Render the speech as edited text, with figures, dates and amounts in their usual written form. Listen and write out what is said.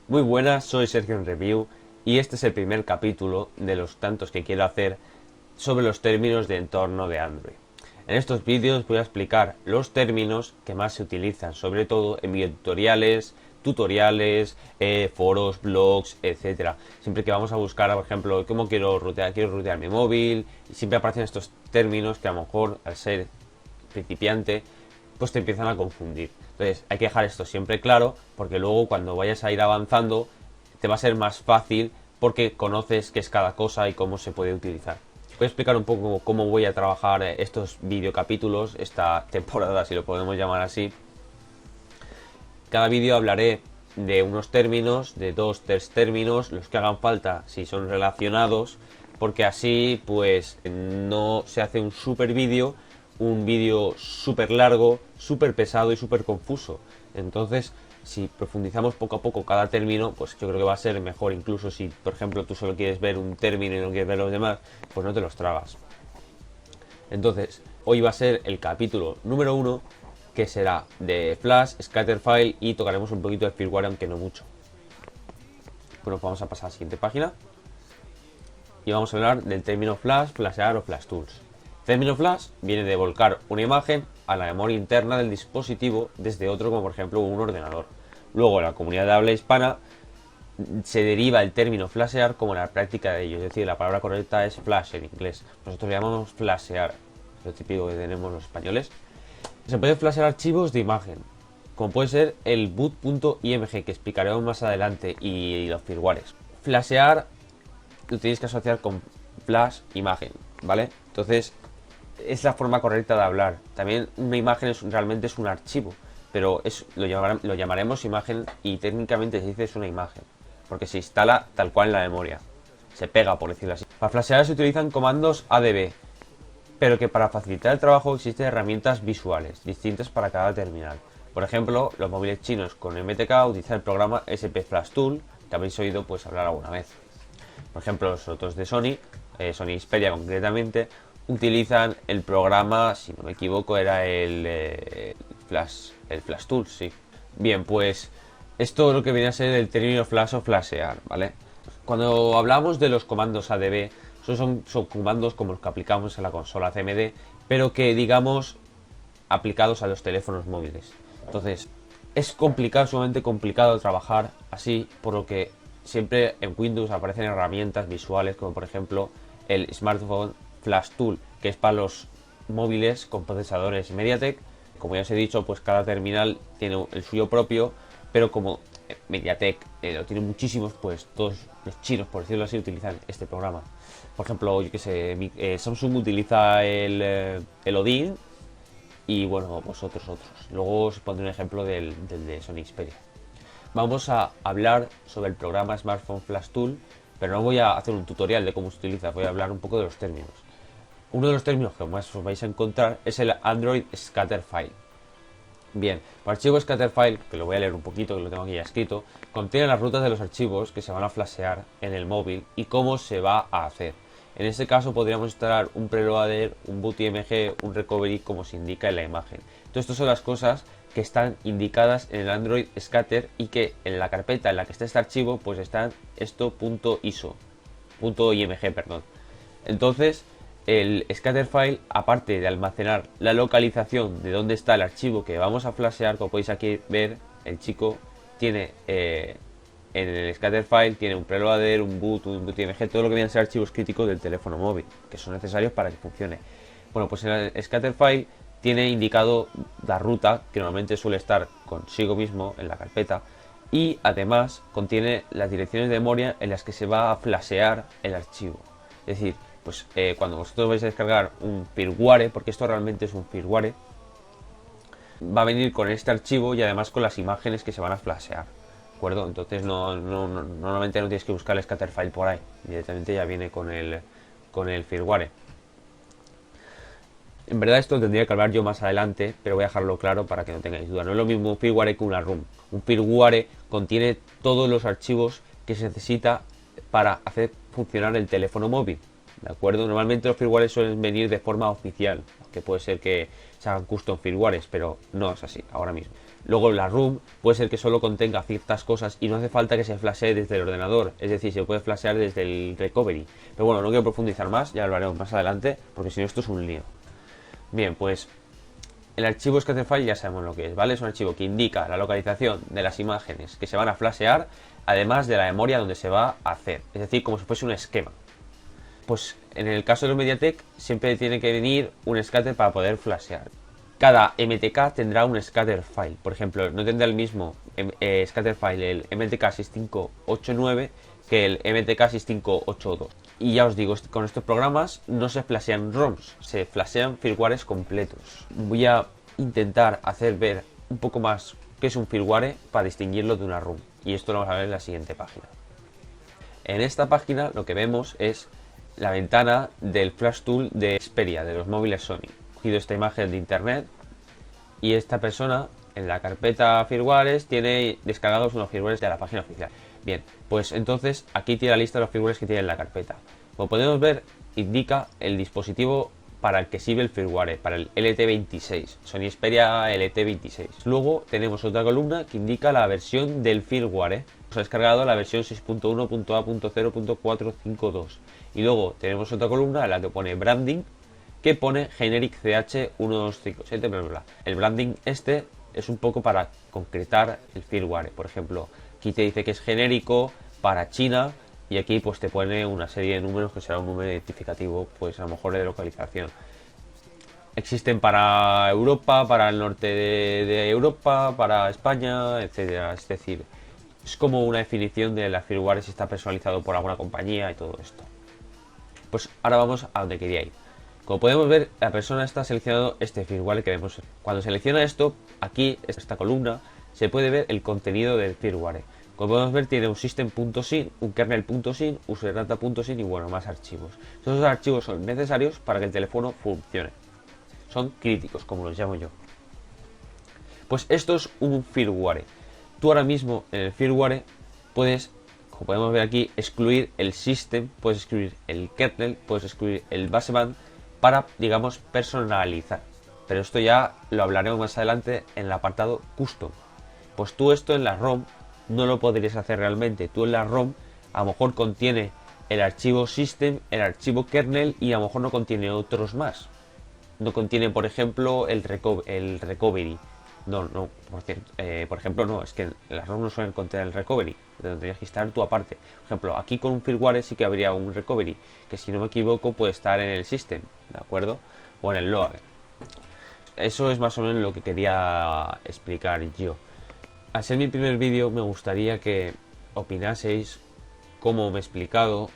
Muy buenas, soy Sergio en Review y este es el primer capítulo de los tantos que quiero hacer sobre los términos de entorno de Android. En estos vídeos voy a explicar los términos que más se utilizan, sobre todo en tutoriales, foros, blogs, etcétera. Siempre que vamos a buscar, por ejemplo, cómo quiero rutear mi móvil, y siempre aparecen estos términos que a lo mejor al ser principiante pues te empiezan a confundir. Entonces hay que dejar esto siempre claro porque luego cuando vayas a ir avanzando te va a ser más fácil porque conoces qué es cada cosa y cómo se puede utilizar. Voy a explicar un poco cómo voy a trabajar estos videocapítulos, esta temporada si lo podemos llamar así. Cada vídeo hablaré de unos términos, de 2, 3 términos, los que hagan falta si son relacionados, porque así pues no se hace un super vídeo, un vídeo súper largo, súper pesado y súper confuso. Entonces, si profundizamos poco a poco cada término, pues yo creo que va a ser mejor. Incluso si, por ejemplo, tú solo quieres ver un término y no quieres ver los demás, pues no te los tragas. Entonces, hoy va a ser el capítulo número 1, que será de Flash, Scatterfile y tocaremos un poquito de firmware, aunque no mucho. Bueno, vamos a pasar a la siguiente página y vamos a hablar del término Flash, Flashear o Flash Tools. El término Flash viene de volcar una imagen a la memoria interna del dispositivo desde otro, como por ejemplo un ordenador. Luego, en la comunidad de habla hispana se deriva el término flashear como la práctica de ello, es decir, la palabra correcta es flash en inglés. Nosotros le llamamos flashear, es lo típico que tenemos los españoles. Se pueden flashear archivos de imagen, como puede ser el boot.img, que explicaremos más adelante, y los firmwares. Flashear lo tienes que asociar con flash imagen, ¿vale? Entonces, es la forma correcta de hablar. También una imagen realmente es un archivo, pero lo llamaremos imagen y técnicamente se dice es una imagen, porque se instala tal cual en la memoria. Se pega, por decirlo así. Para flashear se utilizan comandos ADB, pero que para facilitar el trabajo existen herramientas visuales distintas para cada terminal. Por ejemplo, los móviles chinos con MTK utilizan el programa SP Flash Tool, que habéis oído pues hablar alguna vez. Por ejemplo, los otros de Sony, Sony Xperia concretamente, utilizan el programa, si no me equivoco, era el Flash Tool, sí. Bien, pues esto es lo que viene a ser el término flash o flashear, ¿vale? Cuando hablamos de los comandos ADB, son comandos como los que aplicamos en la consola CMD, pero que digamos aplicados a los teléfonos móviles. Entonces, es complicado, sumamente complicado trabajar así, por lo que siempre en Windows aparecen herramientas visuales como por ejemplo el Smartphone Flash Tool, que es para los móviles con procesadores MediaTek. Como ya os he dicho, pues cada terminal tiene el suyo propio, pero como MediaTek lo tiene muchísimos, pues todos los chinos, por decirlo así, utilizan este programa. Por ejemplo, yo que sé, Samsung utiliza el Odin y bueno, pues otros. Luego os pondré un ejemplo del de Sony Xperia. Vamos a hablar sobre el programa Smartphone Flash Tool, pero no voy a hacer un tutorial de cómo se utiliza, voy a hablar un poco de los términos. Uno de los términos que más os vais a encontrar es el Android Scatterfile. Bien, el archivo Scatterfile, que lo voy a leer un poquito, que lo tengo aquí ya escrito, contiene las rutas de los archivos que se van a flashear en el móvil y cómo se va a hacer. En este caso podríamos instalar un preloader, un boot.img, un recovery como se indica en la imagen. Entonces, estas son las cosas que están indicadas en el Android Scatter y que en la carpeta en la que está este archivo pues están .img, perdón. Entonces, el Scatterfile, aparte de almacenar la localización de dónde está el archivo que vamos a flashear, como podéis aquí ver, el chico tiene en el Scatterfile tiene un preloader, un boot.img, todo lo que vienen a ser archivos críticos del teléfono móvil, que son necesarios para que funcione. Bueno, pues en el Scatterfile tiene indicado la ruta, que normalmente suele estar consigo mismo en la carpeta, y además contiene las direcciones de memoria en las que se va a flashear el archivo. Es decir, pues cuando vosotros vais a descargar un firmware, porque esto realmente es un firmware, va a venir con este archivo y además con las imágenes que se van a flashear. ¿De acuerdo? Entonces normalmente no tienes que buscar el Scatterfile por ahí, directamente ya viene con el firmware. En verdad esto tendría que hablar yo más adelante, pero voy a dejarlo claro para que no tengáis duda. No es lo mismo un firmware que una ROM. Un firmware contiene todos los archivos que se necesita para hacer funcionar el teléfono móvil. ¿De acuerdo? Normalmente los firmwares suelen venir de forma oficial, que puede ser que se hagan custom firmwares, pero no es así ahora mismo. Luego la ROM puede ser que solo contenga ciertas cosas y no hace falta que se flashee desde el ordenador, es decir, se puede flashear desde el recovery. Pero bueno, no quiero profundizar más, ya lo haremos más adelante, porque si no esto es un lío. Bien, pues el archivo Scatterfile ya sabemos lo que es, ¿vale? Es un archivo que indica la localización de las imágenes que se van a flashear, además de la memoria donde se va a hacer, es decir, como si fuese un esquema. Pues en el caso de los MediaTek siempre tiene que venir un scatter para poder flashear. Cada MTK tendrá un scatter file. Por ejemplo, no tendrá el mismo scatter file el MTK 6589 que el MTK 6582. Y ya os digo, con estos programas no se flashean ROMs, se flashean firmwares completos. Voy a intentar hacer ver un poco más qué es un firmware para distinguirlo de una ROM. Y esto lo vamos a ver en la siguiente página. En esta página lo que vemos es la ventana del Flash Tool de Xperia, de los móviles Sony. He cogido esta imagen de internet y esta persona en la carpeta firmwares tiene descargados unos firmwares de la página oficial. Bien, pues entonces aquí tiene la lista de los firmwares que tiene en la carpeta. Como podemos ver, indica el dispositivo para el que sirve el firmware, para el LT26, Sony Xperia LT26. Luego tenemos otra columna que indica la versión del firmware. Nos ha descargado la versión 6.1.A.0.452. Y luego tenemos otra columna en la que pone branding, que pone generic CH1257, bla, bla, bla. El branding este es un poco para concretar el firmware. Por ejemplo, aquí te dice que es genérico para China y aquí pues te pone una serie de números que será un número identificativo, pues a lo mejor de localización. Existen para Europa, para el norte de Europa, para España, etcétera. Es decir, es como una definición de la firmware si está personalizado por alguna compañía y todo esto. Pues ahora vamos a donde quería ir. Como podemos ver, la persona está seleccionando este firmware que vemos. Cuando selecciona esto, aquí, esta columna, se puede ver el contenido del firmware. Como podemos ver, tiene un system.sin, un kernel.sin, userdata.sin y bueno, más archivos. Esos archivos son necesarios para que el teléfono funcione. Son críticos, como los llamo yo. Pues esto es un firmware. Tú ahora mismo en el firmware puedes, como podemos ver aquí, excluir el system, puedes excluir el kernel, puedes excluir el baseband para, digamos, personalizar. Pero esto ya lo hablaremos más adelante en el apartado custom. Pues tú esto en la ROM no lo podrías hacer realmente. Tú en la ROM a lo mejor contiene el archivo system, el archivo kernel y a lo mejor no contiene otros más. No contiene, por ejemplo, el recovery. No, por ejemplo, no, es que las ROM no suelen contener el recovery, tendrías que instalar tú aparte. Por ejemplo, aquí con un firmware sí que habría un recovery, que si no me equivoco puede estar en el system, ¿de acuerdo? O en el log. Eso es más o menos lo que quería explicar yo. Al ser mi primer vídeo me gustaría que opinaseis cómo me he explicado,